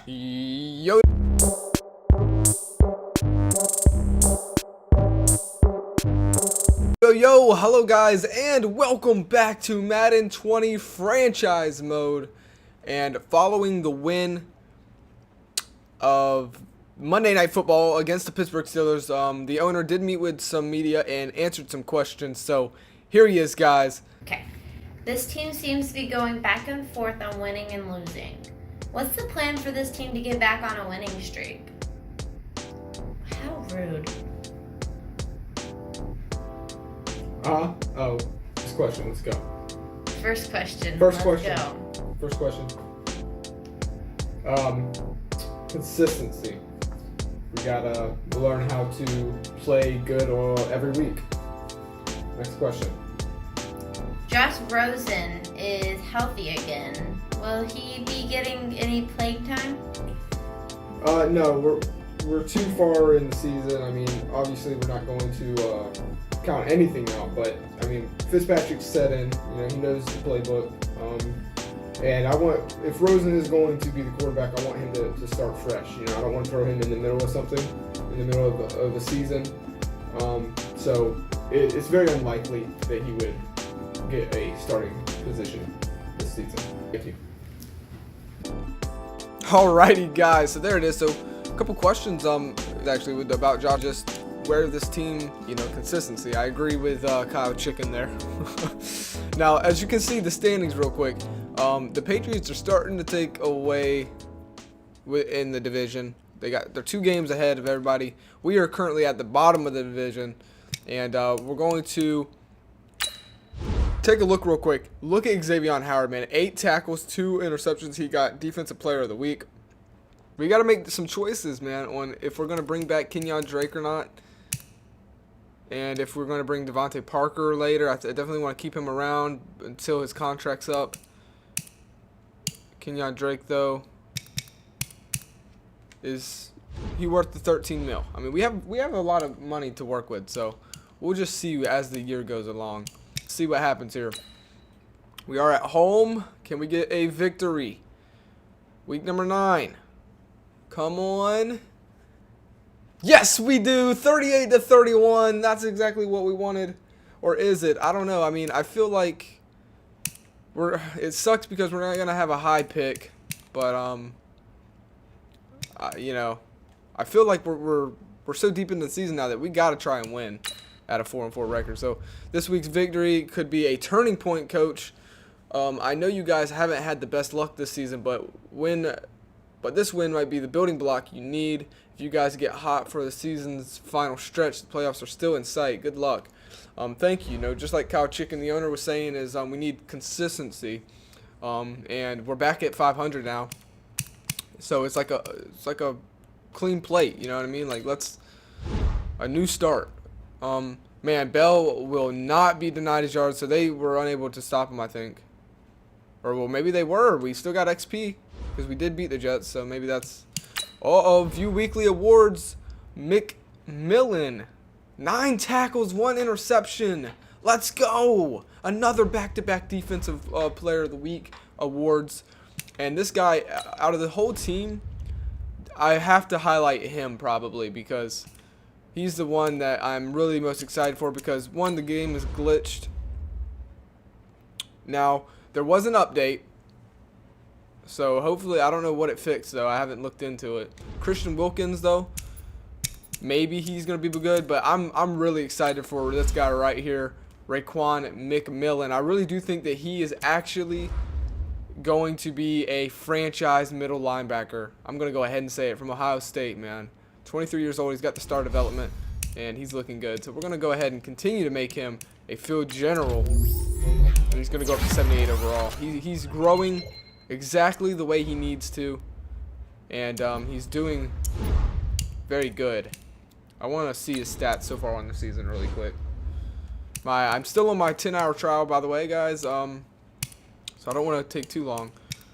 Yo, hello guys, and welcome back to Madden 20 franchise mode. And following the win of Monday Night Football against the Pittsburgh Steelers, the owner did meet with some media and answered some questions. So here he is, guys. Okay. This team seems to be going back and forth on winning and losing. What's the plan for this team to get back on a winning streak? How rude. Oh, this question, let's go. First question. First Let's question. Go. First question. Consistency. We gotta learn how to play good every week. Next question. Josh Rosen is healthy again. Will he be getting any playing time? No, we're too far in the season. I mean, obviously we're not going to count anything out, but I mean, Fitzpatrick's set in. You know, he knows the playbook. And if Rosen is going to be the quarterback, I want him to start fresh. You know, I don't want to throw him in the middle of something, in the middle of a season. So it's very unlikely that he would get a starting position this season. Thank you. Alrighty, guys. So there it is. So a couple questions actually about Josh, just where this team, consistency. I agree with Kyle Chicken there. Now, as you can see, the standings real quick. The Patriots are starting to take away in the division. They're 2 games ahead of everybody. We are currently at the bottom of the division, and we're going to take a look real quick. Look at Xavier Howard, man. 8 tackles, 2 interceptions. He got Defensive Player of the Week. We got to make some choices, man, on if we're going to bring back Kenyon Drake or not. And if we're going to bring Devontae Parker later. I definitely want to keep him around until his contract's up. Kenyon Drake, though, is he worth the 13 mil? I mean, we have a lot of money to work with, so we'll just see as the year goes along. See what happens here. We are at home. Can we get a victory? Week number 9. Come on. Yes, we do. 38-31. That's exactly what we wanted. Or is it? I don't know. I mean, I feel like it sucks because we're not going to have a high pick, but I feel like we're so deep into the season now that we got to try and win at a 4-4 record. So this week's victory could be a turning point, Coach. I know you guys haven't had the best luck this season, but this win might be the building block you need. If you guys get hot for the season's final stretch, the playoffs are still in sight. Good luck. Thank you. Just like Kyle Chicken, the owner, was saying, is we need consistency, and we're back at 500 now. So it's like a clean plate. You know what I mean? Like a new start. Man, Bell will not be denied his yards, so they were unable to stop him, I think. Or well, maybe they were. We still got XP because we did beat the Jets, so maybe that's. View weekly awards. McMillan. 9 tackles, 1 interception. Let's go. Another back-to-back Defensive Player of the Week awards. And this guy, out of the whole team, I have to highlight him probably because he's the one that I'm really most excited for because, one, the game is glitched. Now, there was an update. So hopefully, I don't know what it fixed, though. I haven't looked into it. Christian Wilkins, though. Maybe he's going to be good, but I'm really excited for this guy right here, Raekwon McMillan. I really do think that he is actually going to be a franchise middle linebacker. I'm going to go ahead and say it, from Ohio State, man. 23 years old, he's got the star development, and he's looking good. So we're going to go ahead and continue to make him a field general. And he's going to go up to 78 overall. He's growing exactly the way he needs to, and he's doing very good. I want to see his stats so far on the season really quick. I'm still on my 10-hour trial, by the way, guys. So I don't want to take too long.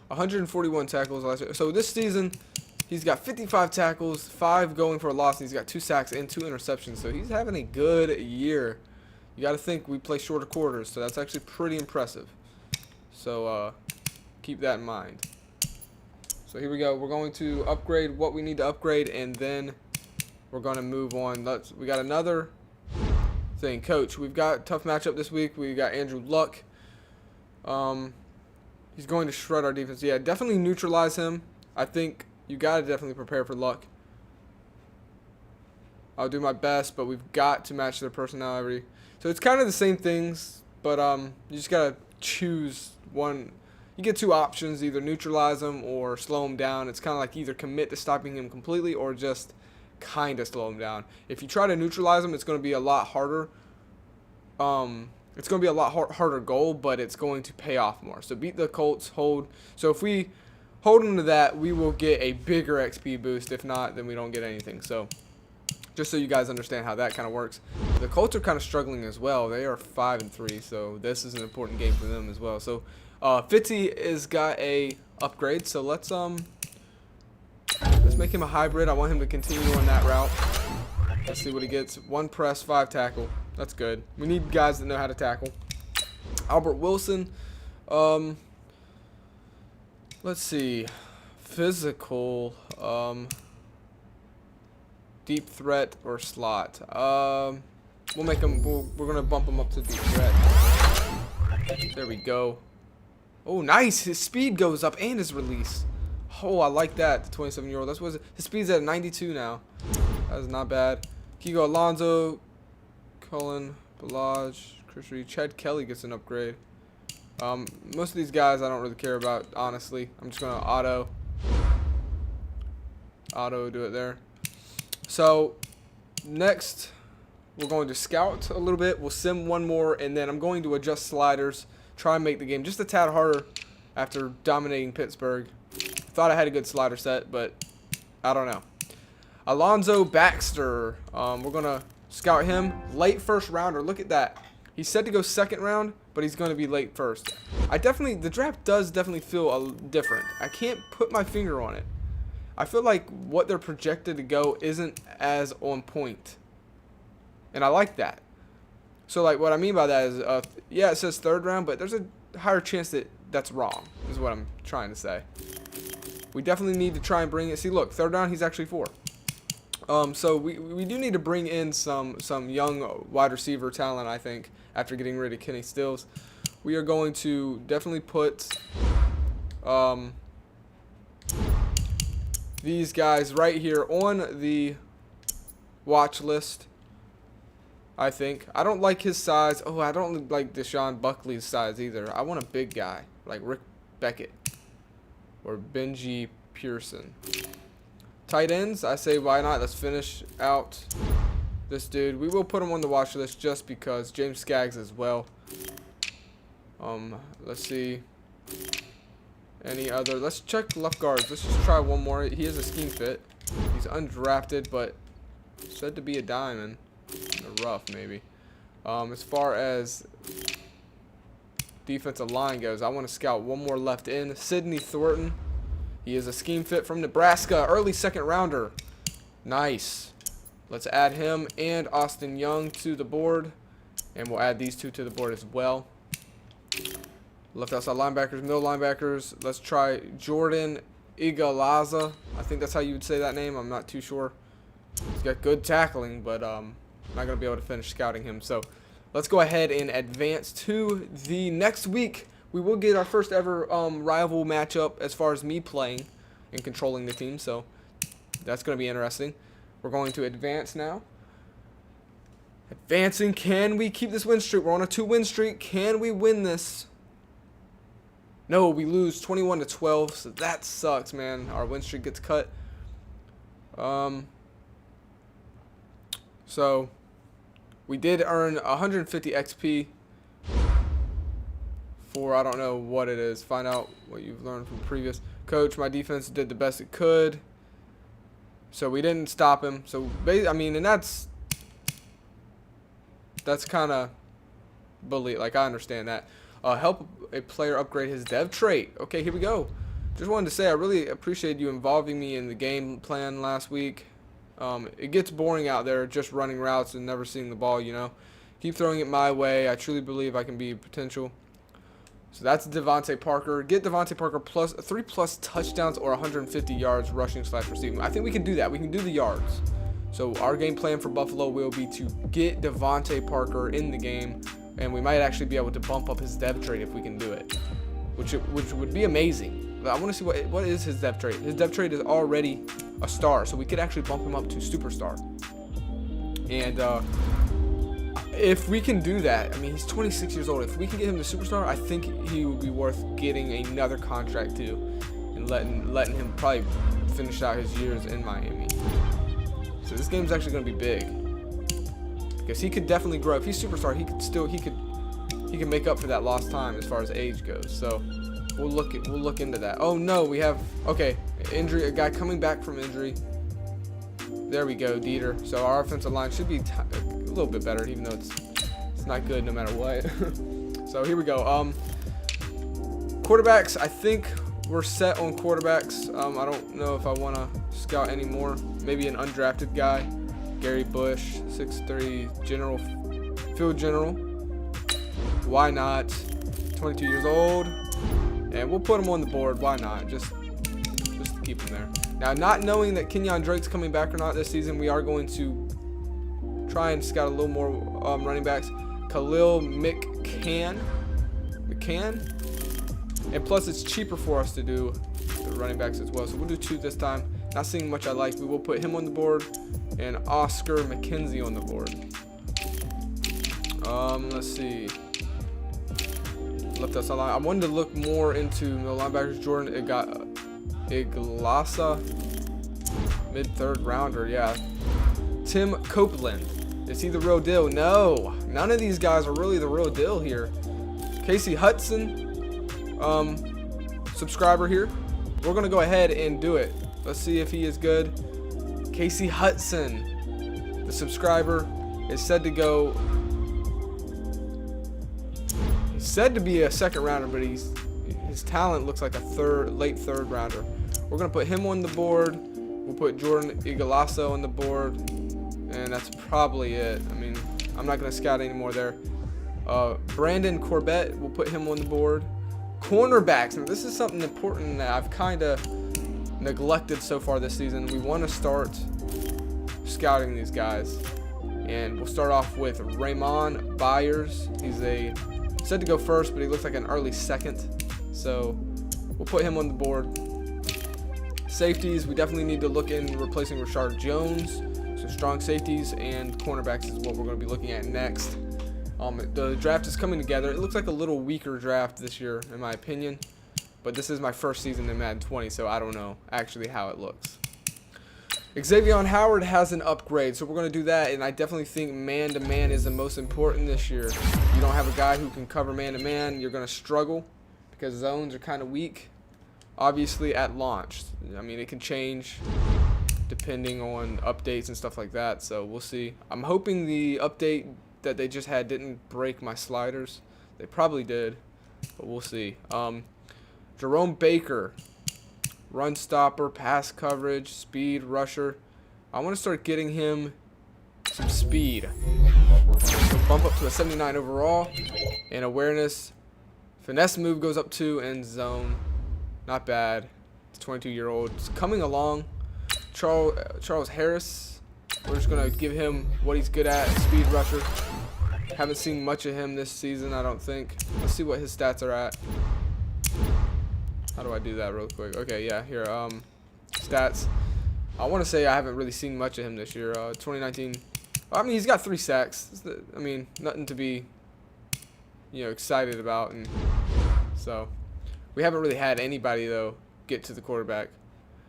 141 tackles last year. So this season, he's got 55 tackles, 5 going for a loss, and he's got 2 sacks and 2 interceptions. So he's having a good year. You got to think we play shorter quarters, so that's actually pretty impressive. So keep that in mind. So here we go. We're going to upgrade what we need to upgrade, and then we're going to move on. We got another thing. Coach, we've got a tough matchup this week. We got Andrew Luck. He's going to shred our defense. Yeah, definitely neutralize him. I think you got to definitely prepare for Luck. I'll do my best, but we've got to match their personality. So it's kind of the same things, but you just got to choose one. You get two options, either neutralize him or slow him down. It's kind of like either commit to stopping him completely or just kind of slow him down. If you try to neutralize him, it's going to be a lot harder. It's going to be a lot harder goal, but it's going to pay off more. So beat the Colts, hold. So if we hold them to that, we will get a bigger XP boost. If not, then we don't get anything. So just so you guys understand how that kind of works. The Colts are kind of struggling as well. They are 5-3, so this is an important game for them as well. So Fitzy has got a upgrade, so let's make him a hybrid. I want him to continue on that route. Let's see what he gets. 1 press, 5 tackle. That's good. We need guys that know how to tackle. Albert Wilson. Let's see. Physical. Deep threat or slot. We'll make him. We're gonna bump him up to deep threat. There we go. Oh, nice. His speed goes up and his release. Oh, I like that. The 27-year-old. That's what his speed's at 92 now. That is not bad. Kigo Alonso, Cullen, Balaj, Christy, Chad Kelly gets an upgrade. Most of these guys I don't really care about, honestly. I'm just gonna auto do it there. So next we're going to scout a little bit. We'll sim one more, and then I'm going to adjust sliders. Try and make the game just a tad harder after dominating Pittsburgh. Thought I had a good slider set, but I don't know. Alonzo Baxter. We're going to scout him. Late first rounder. Look at that. He's said to go second round, but he's going to be late first. The draft does definitely feel different. I can't put my finger on it. I feel like what they're projected to go isn't as on point. And I like that. So, like, what I mean by that is, yeah, it says third round, but there's a higher chance that that's wrong, is what I'm trying to say. We definitely need to try and bring it. See, look, third round, he's actually 4. So we do need to bring in some young wide receiver talent, I think, after getting rid of Kenny Stills. We are going to definitely put these guys right here on the watch list. I think. I don't like his size. Oh, I don't like Deshaun Buckley's size either. I want a big guy like Rick Beckett or Benji Pearson. Tight ends, I say why not? Let's finish out this dude. We will put him on the watch list just because. James Skaggs as well. Let's see. Any other? Let's check left guards. Let's just try one more. He is a scheme fit. He's undrafted, but said to be a diamond. In the rough, maybe. As far as defensive line goes, I want to scout one more left in. Sidney Thornton. He is a scheme fit from Nebraska. Early second rounder. Nice. Let's add him and Austin Young to the board. And we'll add these two to the board as well. Left outside linebackers, middle linebackers. Let's try Jordan Igalaza. I think that's how you would say that name. I'm not too sure. He's got good tackling, but not going to be able to finish scouting him. So let's go ahead and advance to the next week. We will get our first ever rival matchup as far as me playing and controlling the team. So that's going to be interesting. We're going to advance now. Advancing. Can we keep this win streak? We're on a 2-win streak. Can we win this? No, we lose 21-12. So that sucks, man. Our win streak gets cut. So we did earn 150 XP for, I don't know what it is. Find out what you've learned from previous. Coach, my defense did the best it could. So we didn't stop him. So, I mean, and that's kind of bully. Like, I understand that. Help a player upgrade his dev trait. Okay, here we go. Just wanted to say I really appreciate you involving me in the game plan last week. It gets boring out there just running routes and never seeing the ball, you know. Keep throwing it my way. I truly believe I can be potential. So that's Devontae Parker. Get Devontae Parker plus 3+ touchdowns or 150 yards rushing / receiving. I think we can do that. We can do the yards. So our game plan for Buffalo will be to get Devontae Parker in the game, and we might actually be able to bump up his depth trait if we can do it, which would be amazing. But I want to see what is his depth trait. His depth trait is already a star, so we could actually bump him up to superstar. And if we can do that, I mean, he's 26 years old. If we can get him to superstar, I think he would be worth getting another contract too, and letting him probably finish out his years in Miami. So this game's actually going to be big, because he could definitely grow. If he's superstar, he can make up for that lost time as far as age goes. So we'll look into that. Oh no, we have injury. A guy coming back from injury. There we go, Dieter. So our offensive line should be a little bit better, even though it's not good no matter what. So here we go. Quarterbacks. I think we're set on quarterbacks. I don't know if I want to scout anymore. Maybe an undrafted guy. Gary Bush, 6'3", general, field general. Why not? 22 years old. And we'll put him on the board. Why not? Just to keep him there. Now, not knowing that Kenyon Drake's coming back or not this season, we are going to try and scout a little more running backs. Khalil McCann. And plus, it's cheaper for us to do the running backs as well. So we'll do 2 this time. Not seeing much I like. We will put him on the board and Oscar McKenzie on the board. Let's see. Left outside line. I wanted to look more into the linebackers. Jordan Iglasa, mid-third rounder. Yeah. Tim Copeland. Is he the real deal? No. None of these guys are really the real deal here. Casey Hudson. Subscriber here. We're gonna go ahead and do it. Let's see if he is good. Casey Hudson, the subscriber, is said to go. He's said to be a second rounder, but his talent looks like a late third rounder. We're gonna put him on the board. We'll put Jordan Igalasso on the board, and that's probably it. I mean, I'm not gonna scout anymore there. Brandon Corbett, we'll put him on the board. Cornerbacks. Now, this is something important that I've kind of neglected so far this season. We want to start scouting these guys, and we'll start off with Raymond Byers. He's said to go first, but he looks like an early second, so we'll put him on the board. Safeties, we definitely need to look in replacing Rashard Jones. So strong safeties and cornerbacks is what we're going to be looking at next. The draft is coming together. It looks like a little weaker draft this year, in my opinion. But this is my first season in Madden 20, so I don't know actually how it looks. Xavier Howard has an upgrade, so we're going to do that. And I definitely think man-to-man is the most important this year. If you don't have a guy who can cover man-to-man, you're going to struggle because zones are kind of weak. Obviously, at launch. I mean, it can change depending on updates and stuff like that, so we'll see. I'm hoping the update that they just had didn't break my sliders. They probably did, but we'll see. Jerome Baker, run stopper, pass coverage, speed, rusher. I want to start getting him some speed. So bump up to a 79 overall, and awareness. Finesse move goes up 2, and zone. Not bad. It's 22-year-old. It's coming along. Charles Harris. We're just going to give him what he's good at, speed rusher. Haven't seen much of him this season, I don't think. Let's see what his stats are at. How do I do that real quick? Okay, yeah, here. Stats. I want to say I haven't really seen much of him this year. 2019. I mean, he's got 3 sacks. I mean, nothing to be, excited about. And so, we haven't really had anybody, though, get to the quarterback.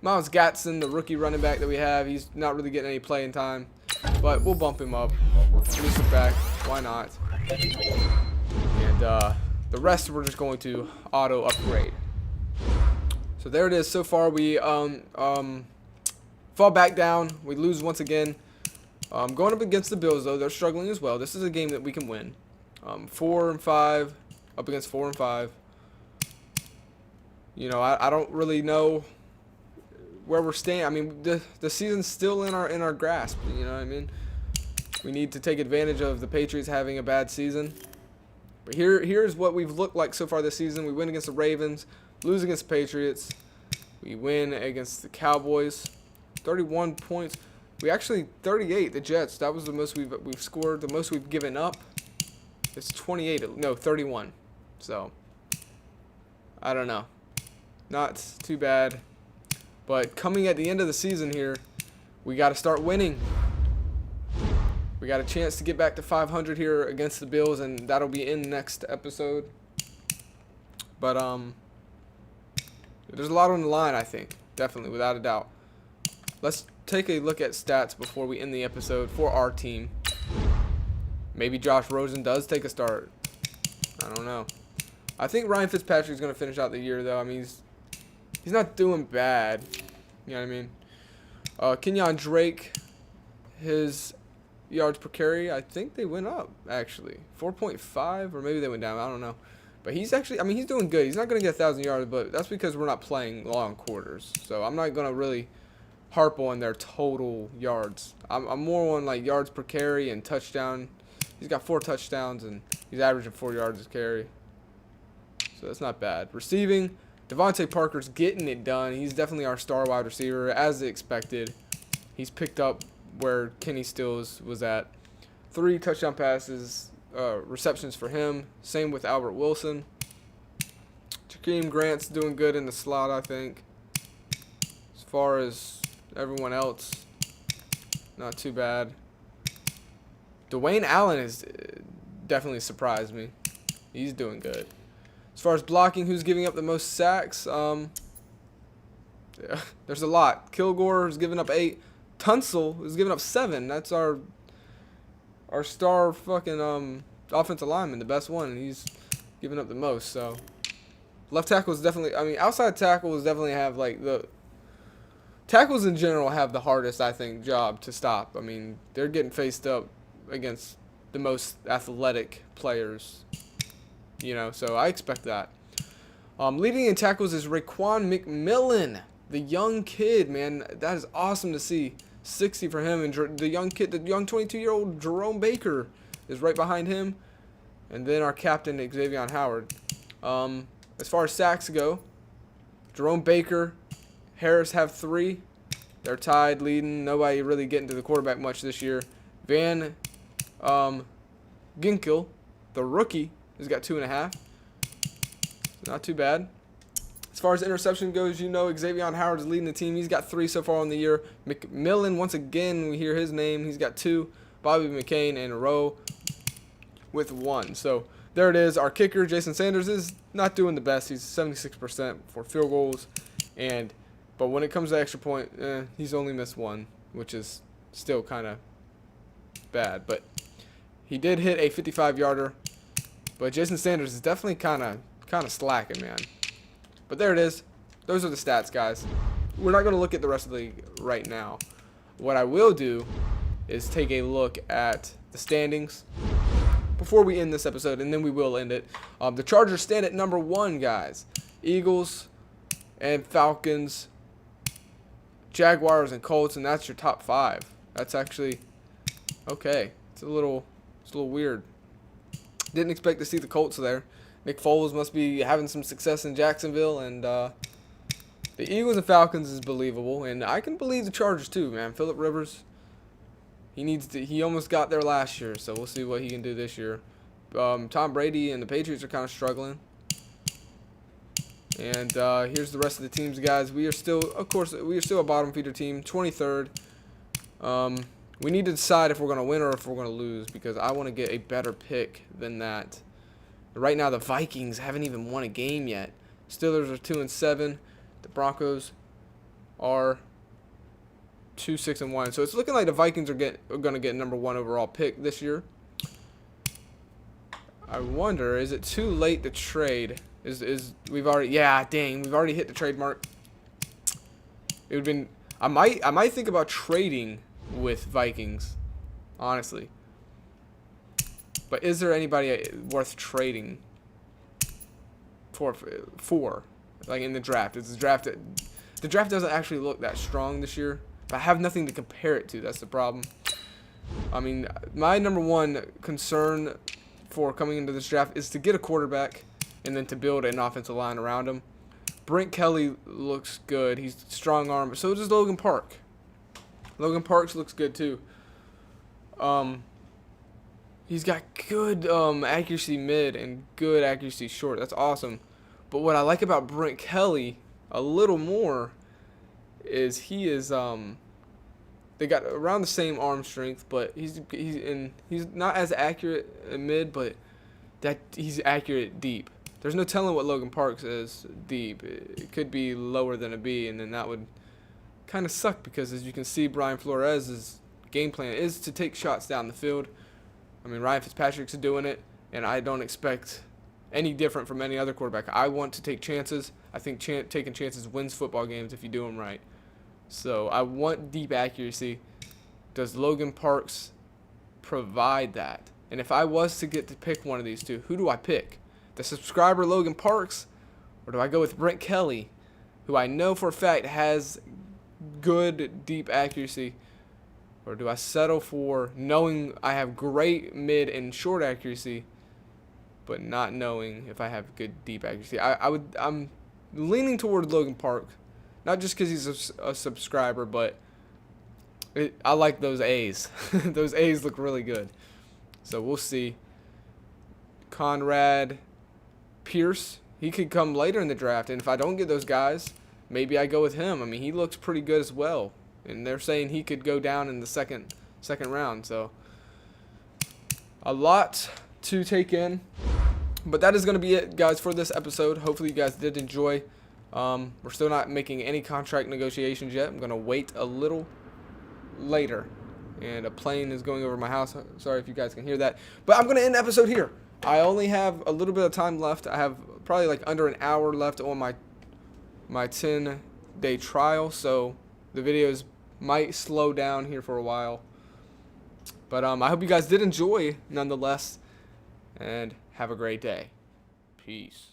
Miles Gatson, the rookie running back that we have, he's not really getting any playing time, but we'll bump him up. Release him back. Why not? And the rest we're just going to auto upgrade. So there it is. So far we fall back down. We lose once again. Going up against the Bills, though, they're struggling as well. This is a game that we can win. 4-5 up against 4-5. I don't really know where we're staying. I mean, the season's still in our grasp. You know what I mean? We need to take advantage of the Patriots having a bad season, But here's what we've looked like so far this season. We win against the Ravens, lose against the Patriots. We win against the Cowboys, 31 points. We actually 38. The Jets. That was the most we've scored. The most we've given up. It's 28. No, 31. So I don't know. Not too bad. But coming at the end of the season here, we got to start winning. We got a chance to get back to 500 here against the Bills, and that'll be in next episode. But there's a lot on the line, I think. Definitely, without a doubt. Let's take a look at stats before we end the episode for our team. Maybe Josh Rosen does take a start. I don't know. I think Ryan Fitzpatrick is going to finish out the year, though. I mean, he's not doing bad. You know what I mean? Kenyon Drake, his yards per carry, I think they went up, actually. 4.5, or maybe they went down. I don't know. But he's actually, I mean, he's doing good. He's not going to get 1,000 yards, but that's because we're not playing long quarters. So I'm not going to really harp on their total yards. I'm more on, like, yards per carry and touchdown. He's got 4 touchdowns, and he's averaging 4 yards a carry. So that's not bad. Receiving, Devontae Parker's getting it done. He's definitely our star wide receiver, as expected. He's picked up where Kenny Stills was at. 3 touchdown passes, receptions for him. Same with Albert Wilson. Jakeem Grant's doing good in the slot, I think. As far as everyone else, not too bad. Dwayne Allen has definitely surprised me. He's doing good. As far as blocking, who's giving up the most sacks? Yeah, there's a lot. Kilgore is giving up 8. Tunsil is giving up 7. That's our star fucking offensive lineman, the best one, and he's giving up the most. So left tackles definitely. I mean, outside tackles definitely have like the tackles in general have the hardest, I think, job to stop. I mean, they're getting faced up against the most athletic players. You know, so I expect that. Leading in tackles is Raekwon McMillan, the young kid, man. That is awesome to see. 60 for him, and the young kid, the young 22-year-old Jerome Baker is right behind him, and then our captain Xavier Howard. As far as sacks go, Jerome Baker, Harris have 3. They're tied, leading. Nobody really getting to the quarterback much this year. Van Ginkel, the rookie, has got 2.5. Not too bad. As far as interception goes, you know Xavier Howard is leading the team. He's got 3 so far on the year. McMillan, once again, we hear his name. He's got 2. Bobby McCain and Rowe with 1. So there it is. Our kicker, Jason Sanders, is not doing the best. He's 76% for field goals. But when it comes to extra point, he's only missed 1, which is still kind of bad. But he did hit a 55-yarder. But Jason Sanders is definitely kind of slacking, man. But there it is. Those are the stats, guys. We're not going to look at the rest of the league right now. What I will do is take a look at the standings before we end this episode, and then we will end it. The Chargers stand at number 1, guys. Eagles and Falcons, Jaguars and Colts, and that's your top 5. That's actually okay. It's a little weird. Didn't expect to see the Colts there. Nick Foles must be having some success in Jacksonville, and the Eagles and Falcons is believable, and I can believe the Chargers too, man. Phillip Rivers, he almost got there last year, so we'll see what he can do this year. Tom Brady and the Patriots are kind of struggling. And here's the rest of the teams, guys. We are still a bottom feeder team, 23rd. We need to decide if we're going to win or if we're going to lose, because I want to get a better pick than that. Right now, the Vikings haven't even won a game yet. Steelers are 2-7. The Broncos are 2-6-1. So it's looking like the Vikings are going to get number 1 overall pick this year. I wonder, is it too late to trade? We've already hit the trade mark. It would been I might think about trading with Vikings, honestly. But is there anybody worth trading for like in the draft? The draft doesn't actually look that strong this year. But I have nothing to compare it to. That's the problem. I mean, my number 1 concern for coming into this draft is to get a quarterback and then to build an offensive line around him. Brent Kelly looks good. He's strong arm. So does Logan Park. Logan Parks looks good too. He's got good accuracy mid and good accuracy short. That's awesome. But what I like about Brent Kelly a little more is he is they got around the same arm strength, but he's not as accurate in mid, but that he's accurate deep. There's no telling what Logan Parks is deep. It could be lower than a B, and then that would kind of suck because, as you can see, Brian Flores' game plan is to take shots down the field. I mean, Ryan Fitzpatrick's doing it, and I don't expect any different from any other quarterback. I want to take chances. I think taking chances wins football games if you do them right. So I want deep accuracy. Does Logan Parks provide that? And if I was to get to pick one of these two, who do I pick? The subscriber Logan Parks, or do I go with Brent Kelly, who I know for a fact has good deep accuracy? Or do I settle for knowing I have great mid and short accuracy, but not knowing if I have good deep accuracy? I'm leaning toward Logan Park, not just because he's a subscriber, but I like those A's. Those A's look really good. So we'll see. Conrad Pierce, he could come later in the draft, and if I don't get those guys, maybe I go with him. I mean, he looks pretty good as well, and they're saying he could go down in the second round. So a lot to take in, but that is going to be it, guys, for this episode. Hopefully you guys did enjoy. We're still not making any contract negotiations yet. I'm going to wait a little later, and a plane is going over my house. Sorry if you guys can hear that, but I'm going to end the episode here. I only have a little bit of time left. I have probably like under an hour left on my 10-day trial, so the videos might slow down here for a while. But I hope you guys did enjoy nonetheless, and have a great day. Peace.